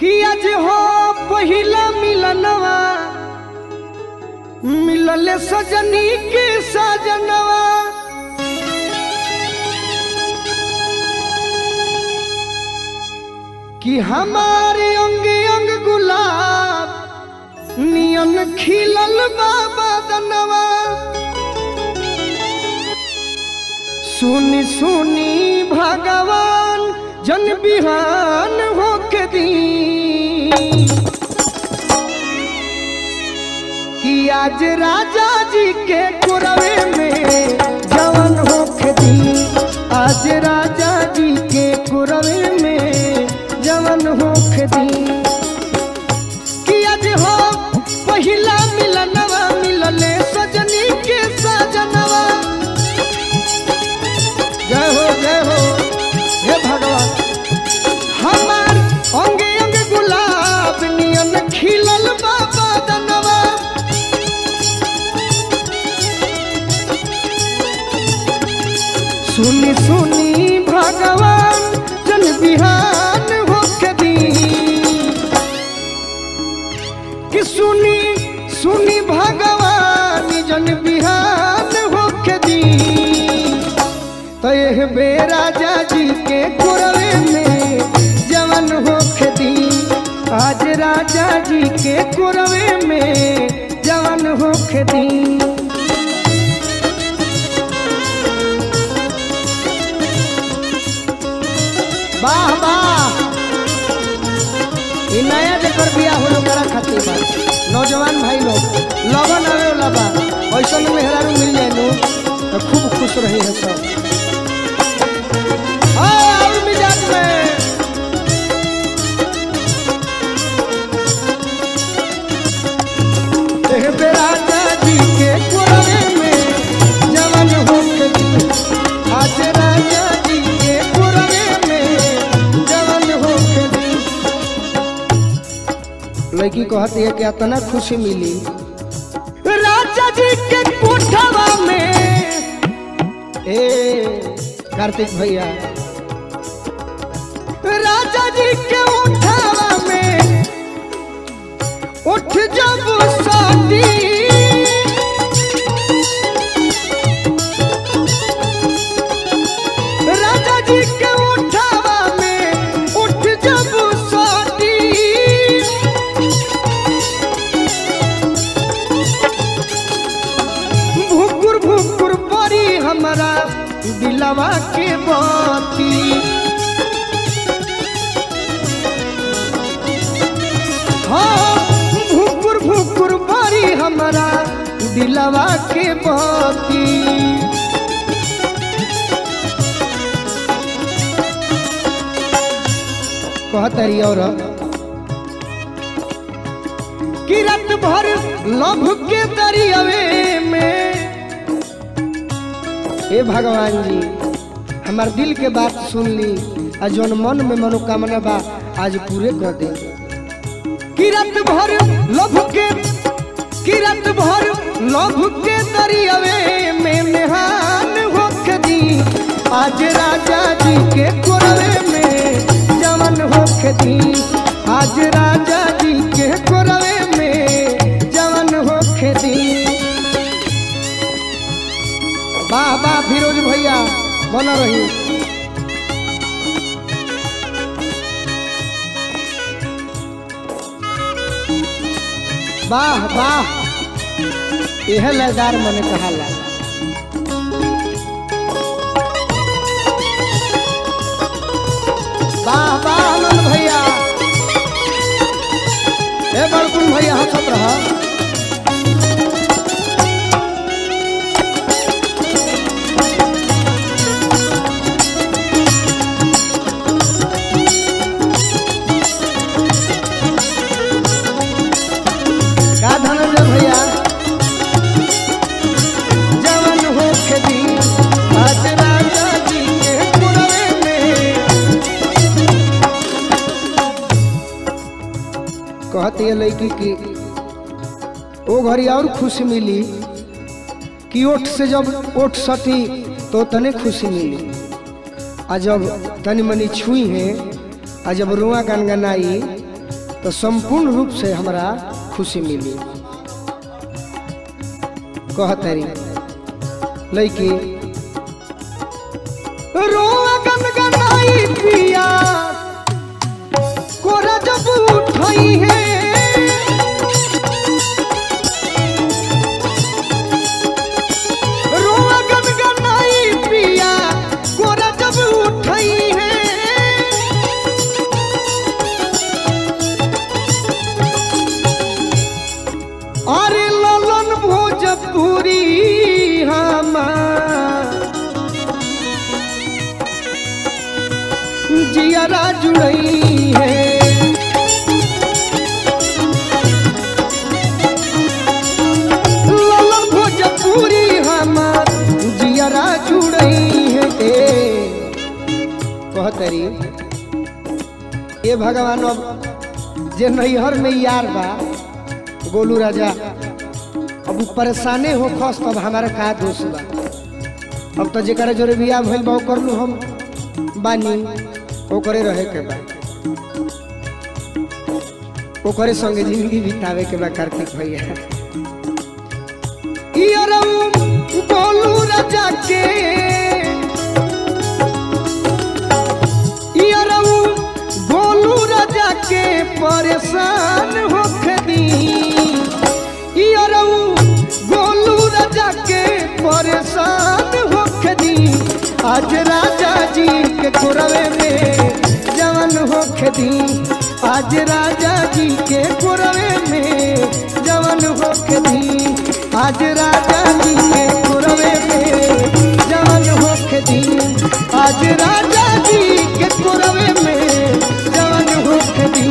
कि आज हो पहिला मिलनवा मिलले सजनी के सजनवा कि हमारे अंग अंग गुलाब नियन खिलल बाबा दनवा सुनी सुनी भगवान जन बिहान होके दी कि आज राजा जी के कुरवे में जवन होके दी आज राजा जी के कुरवे में जवन होके दी कि आज हो पहिला मिलनवा मिलले सजनी के सजनवा। जय हो हे भगवान हमार अंगे अंग गुलाब नियन खिलल बाबा दनवा सुनी सुनी भगवान जन बिहान होके दी कि सुनी सुनी भगवान जन बिहान होके दी तो यह बेराजा जी के कुरवे में जवन होके दी आज राजा जी के कुरवे में जवन होके दी। वाह वाह ये नया जेकर बिया हो करा खातिर बा नौजवान भाई लोग लगन आवे वाला बा ऐसा में मेहरारू मिल जाए लो तो खूब खुश रहे हैं सब। और मिजाज में राजा जी के कुरवे में जवन होके दी आज राजा जी के कुरवे में जवन होके दी। लड़की कहती है कि इतना खुशी मिली राजा जी के कोठवा में। कार्तिक भैया राजा जी के उठावा में उठ जब शादी राजा जी के उठावा में उठ जब शादी भुकुर भुकुर परी हमारा दिलवा के बाती हाँ भुकुर भुकुर परी हमारा दिलवा के बाती कहतरी और कि रात भर लभ के दरियावे में हे भगवान जी हमार दिल के बात सुन ली आज जौन मन में मनोकामना बा आज पूरे कर दे कि रात भर लभ के दरियावे में मेहान होके दी आज राजा जी के कुरवे में जवन होके दी आज राजा जी के कुरवे में जवन होके दी। वाह वाह फिरोज भैया बना रही वाह वाह यह लयदार मने कहा ला वाह वाह आनंद भैया हे बड़कुन भैया हंसत रहा कहती है लड़की की वो घड़ी और खुशी मिली कि ओठ से जब ओठ सटी तो तने खुशी मिली आ जब तनी मनी छुई है आ जब रुआ गनगनाई तो संपूर्ण रूप से हमारा खुशी मिली। कहतरी लइकी रोआ गनगनाई पिया कोरा जब उठई है, रोआ गनगनाई पिया कोरा जब उठई है, अरे ललन भोजपुरी जियारा जुड़ई है, ललन भोजपुरी हमार जियारा जुड़ई है। कहतरी ये भगवान अब जे नैहर में यार बा गोलू राजा अब परेशाने हो खस तब हमारा का दोष बा। अब तो जेकरा जोरे बियाह भइल बा कर लू हम बानी ओकरे रहे के बा, ओकरे संगे जिंदगी बितावे के बा। कार्तिक भैया गोलू राजा के गोलू राजा के परेशान होके दी, गोलू राजा के परेशान होके दी, आज राजा जी के कोरवे में जवन होके दी, आज राजा जी के कोरवे में जवन होके दी, आज राजा जी के कोरवे में जवन होके दी, आज राजा जी के कोरवे में जवन होके दी।